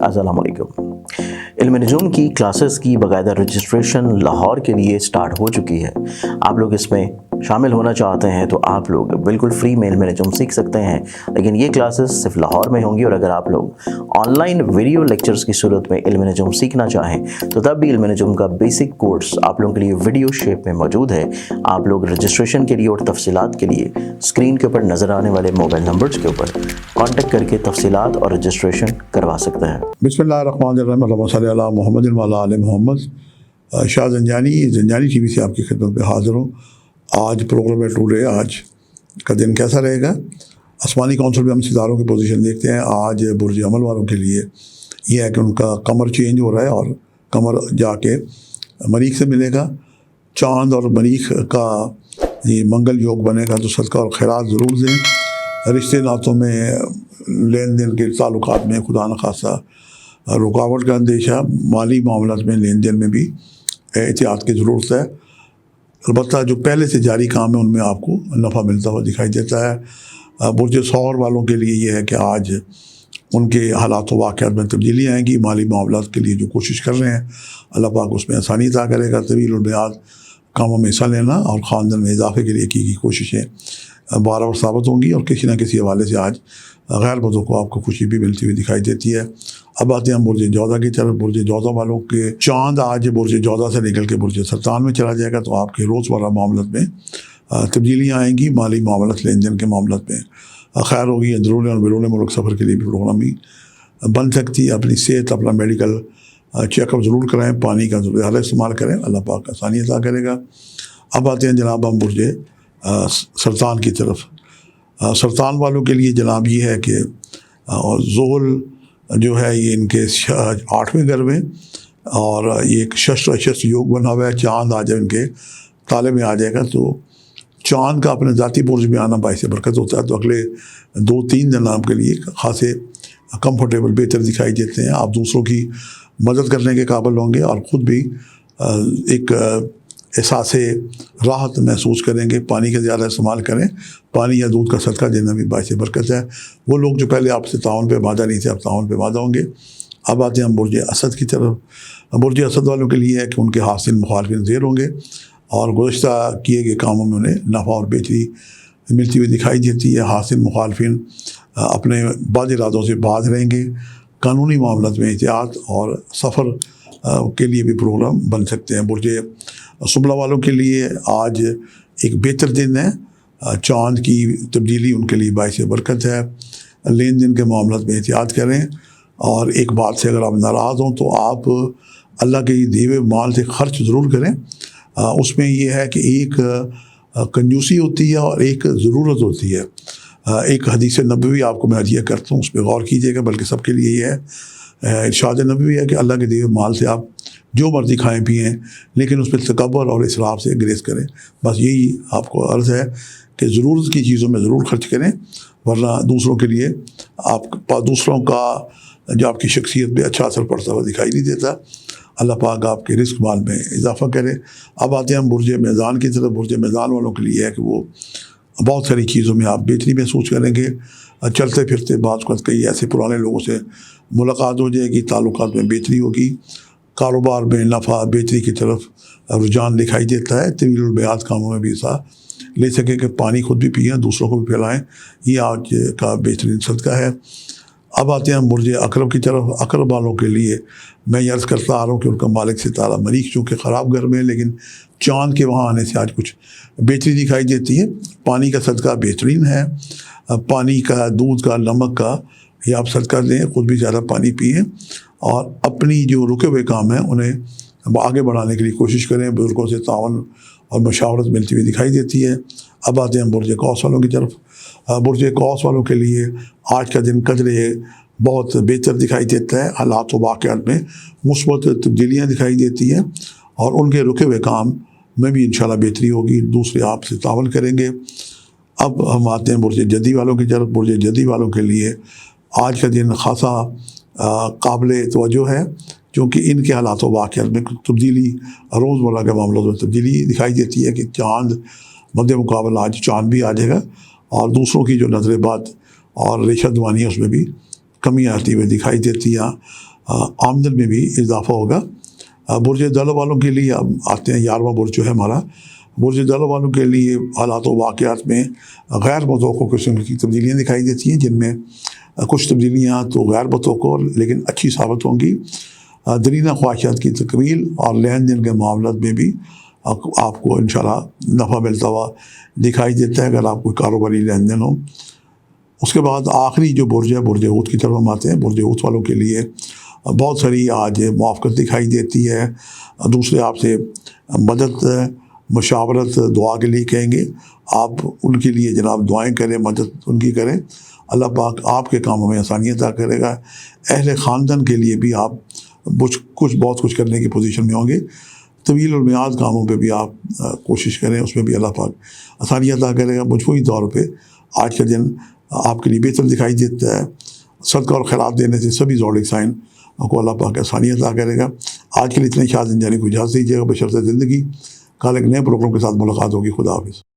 अस्सलाम वालेकुम। इल्म नजूम की क्लासेस की बाकायदा रजिस्ट्रेशन लाहौर के लिए स्टार्ट हो चुकी है। आप लोग इसमें शामिल होना चाहते हैं तो आप लोग बिल्कुल फ्री में इल्म नजूम सीख सकते हैं, लेकिन ये क्लासेस सिर्फ लाहौर में होंगी। और अगर आप लोग ऑनलाइन वीडियो लेक्चर्स की सूरत में इल्म नजूम सीखना चाहें तो तब भी इल्म नजूम का बेसिक कोर्स आप लोगों के लिए वीडियो शेप में मौजूद है। आप लोग रजिस्ट्रेशन के लिए और तफसीलात के लिए स्क्रीन के ऊपर नज़र आने वाले मोबाइल नंबर्स के ऊपर कॉन्टेक्ट करके तफसीलात और रजिस्ट्रेशन करवा सकते हैं। बिस्मिल्लाहिर्रहमानिर्रहीम, अल्लाहुम्मा सल्ली अला मुहम्मद व अला आलि मुहम्मद। शाह ज़ंजानी टीवी से आपकी खिदमत में हाज़िर हूँ। आज प्रोग्राम है टुडे, आज का दिन कैसा रहेगा। आसमानी काउंसिल में हम सितारों की पोजीशन देखते हैं। आज बुर्ज अमल वालों के लिए ये है कि उनका कमर चेंज हो रहा है और कमर जाके मरीख से मिलेगा। चाँद और मरीख का ये मंगल योग बनेगा तो सदका और खैरात ज़रूर दें। रिश्ते नातों में, लेन देन के ताल्लुकात में खुदा न खासा रुकावट का अंदेशा, माली मामलात में लेन देन में भी एहतियात की ज़रूरत है। अलबत्ता जो पहले से जारी काम है उनमें आपको नफ़ा मिलता हुआ दिखाई देता है। बुर्ज सौर वालों के लिए ये है कि आज उनके हालात व वाक़यात में तब्दीली आएंगी। माली मामलात के लिए जो कोशिश कर रहे हैं अल्लाह पाक उसमें आसानी अता करेगा। तवील मियाद कामों में हिस्सा लेना और ख़ानदान में इजाफ़े के लिए की कोशिशें बार साबित होंगी और किसी न किसी हवाले से आज गैर बदों को आपको खुशी भी मिलती हुई दिखाई देती है। अब आते हैं हम बुर्ज जौज़ा की तरफ। बुर्ज जौज़ा वालों के चाँद आज बुर्ज जौज़ा से निकल के बुर्ज सरतान में चला जाएगा तो आपके रोज़मर्रा मामलों में तब्दीलियाँ आएंगी। माली मामलत, लेन देन के मामलों में खैर होगी। अंदरून और बैरून मुल्क सफ़र के लिए भी प्रोग्रामिंग बन सकती है। अपनी सेहत, अपना मेडिकल चेकअप ज़रूर कराएँ, पानी का ज़्यादा इस्तेमाल करें, अल्लाह पाक आसानी अता करेगा। अब आते हैं जनाब हम बुर्ज सरतान की तरफ। सरतान वालों के लिए जनाब ये है कि ज़ोहल जो है ये इनके 8वें घर में और ये एक शस्त्र अशस्त्र योग बना हुआ है। चाँद आज इनके ताले में आ जाएगा तो चाँद का अपने ज़ाती बुर्ज में आना बाइस बरकत होता है। तो अगले 2-3 दिन आपके लिए खासे कंफर्टेबल, बेहतर दिखाई देते हैं। आप दूसरों की मदद करने के काबिल होंगे और ख़ुद भी एक एहसास राहत महसूस करेंगे। पानी का ज़्यादा इस्तेमाल करें। पानी या दूध का सदका देना भी बाइस बरकत है। वो लोग जो पहले आपसे ताउन पे वादा नहीं थे अब ताउन पे वादा होंगे। अब आते हैं हम बुर्ज असद की तरफ। बुर्ज असद वालों के लिए है कि उनके हासिल मुखालिफिन ज़ेर होंगे और गुज़श्ता किए गए कामों में उन्हें नफ़ा और बेहतरी मिलती हुई दिखाई देती है। हासिल मुखालिफिन अपने बाद इरादों से बाज रहेंगे। कानूनी मामलों में एहतियात और सफ़र के लिए भी प्रोग्राम बन सकते हैं। बुर्ज सुबला वालों के लिए आज एक बेहतर दिन है। चाँद की तब्दीली उनके लिए बाइस बरकत है। लेन देन के मामलों में एहतियात करें और एक बात से अगर आप नाराज़ हों तो आप अल्लाह के दिए हुए माल से ख़र्च ज़रूर करें। उसमें यह है कि एक कंजूसी होती है और एक ज़रूरत होती है। एक हदीस नबवी आपको मैं हदिया करता हूँ, उस पर गौर कीजिएगा, बल्कि सबके लिए ये है। इरशाद नबवी है कि अल्लाह के दिए हुए माल से आप जो मर्ज़ी खाएँ पिएँ, लेकिन उस पर तकब्बुर और इसराफ से ग्रेस करें। बस यही आपको अर्ज़ है कि ज़रूरत की चीज़ों में ज़रूर खर्च करें, वरना दूसरों के लिए दूसरों का जो आपकी शख्सियत पे अच्छा असर पड़ता हुआ दिखाई नहीं देता। अल्लाह पाक आपके रिस्क माल में इजाफ़ा करे। अब आते हैं हम बुर्ज मीज़ान की तरफ। बुर्ज मीज़ान वालों के लिए है कि वो बहुत सारी चीज़ों में आप बेहतरी महसूस करेंगे। चलते फिरते बात कई ऐसे पुराने लोगों से मुलाकात हो जाएगी, ताल्लुकात में बेहतरी होगी, कारोबार में नफ़ा बेहतरी की तरफ रुझान दिखाई देता है। तवील मियाद कामों में भी हिस्सा ले सकें कि पानी खुद भी पिएँ, दूसरों को भी पिलाएँ, ये आज का बेहतरीन सदका है। अब आते हैं हम बुर्ज अकरब की तरफ। अकरब वालों के लिए मैं ये अर्ज़ करता आ रहा हूँ कि उनका मालिक सितारा मरीख चूँकि ख़राब घर में है, लेकिन चाँद के वहाँ आने से आज कुछ बेहतरी दिखाई देती है। पानी का सदका बेहतरीन है। पानी का, दूध का, नमक का ये आप सदका दें, ख़ुद भी ज़्यादा पानी पिएँ और अपनी जो रुके हुए काम हैं उन्हें आगे बढ़ाने के लिए कोशिश करें। बुज़ुर्गों से तावन और मशावरत मिलती हुई दिखाई देती है। अब आते हैं हम बुर्ज कौस वालों की तरफ। बुर्ज कौस वालों के लिए आज का दिन कदरे बहुत बेहतर दिखाई देता है। हालात व वाक़यात में मुस्बत तब्दीलियाँ दिखाई देती हैं और उनके रुके हुए काम में भी इंशाल्लाह बेहतरी होगी। दूसरे आपसे तावन करेंगे। अब हम आते हैं बुर्ज जदी वालों की तरफ। बुर्ज जदी वालों के लिए आज का दिन खासा काबिल तवज्जो है, क्योंकि इनके हालात व वाक़यात में तब्दीली, रोज़मर्रा के मामलों में तब्दीली दिखाई देती है कि चाँद मद्दे मुकाबला आज चाँद भी आ जाएगा और दूसरों की जो नज़र बात और रेशा दुआनी है उसमें भी कमी आती हुई दिखाई देती है। آمدن میں بھی اضافہ ہوگا. برج دل والوں کے لیے اب آتے ہیں 11واں برج جو ہے ہمارا. برج دل والوں کے لیے حالات و واقعات میں غیر متوقع قسم کی تبدیلیاں دکھائی دیتی ہیں، جن میں کچھ تبدیلیاں تو غیر متوقع لیکن اچھی ثابت ہوں گی. درینہ خواہشات کی تکمیل اور لین دین کے معاملات میں بھی آپ کو انشاءاللہ نفع ملتا ہوا دکھائی دیتا ہے اگر آپ کوئی کاروباری لین دین ہو. اس کے بعد آخری جو برج ہے برج حوت کی طرف ہم آتے ہیں. برج حوت والوں کے لیے بہت ساری آج موافقت دکھائی دیتی ہے. دوسرے آپ سے مدد، مشاورت، دعا کے لیے کہیں گے. آپ ان کے لیے جناب دعائیں کریں، مدد ان کی کریں. اللہ پاک آپ کے کاموں میں آسانی عطا کرے گا. اہل خاندان کے لیے بھی آپ بہت کچھ کرنے کی پوزیشن میں ہوں گے. طویل المیعاد کاموں پہ بھی آپ کوشش کریں، اس میں بھی اللہ پاک آسانی عطا کرے گا. مجموعی طور پہ آج کا دن آپ کے لیے بہتر دکھائی دیتا ہے. صدقہ اور خیرات دینے سے سبھی زوڈک سائن کو اللہ پاک آسانی عطا کرے گا. آج کے لیے اتنے شاد جانے کو اجازت دیجیے گا بشرط زندگی. کل ایک نئے پروگرام کے ساتھ ملاقات ہوگی. خدا حافظ.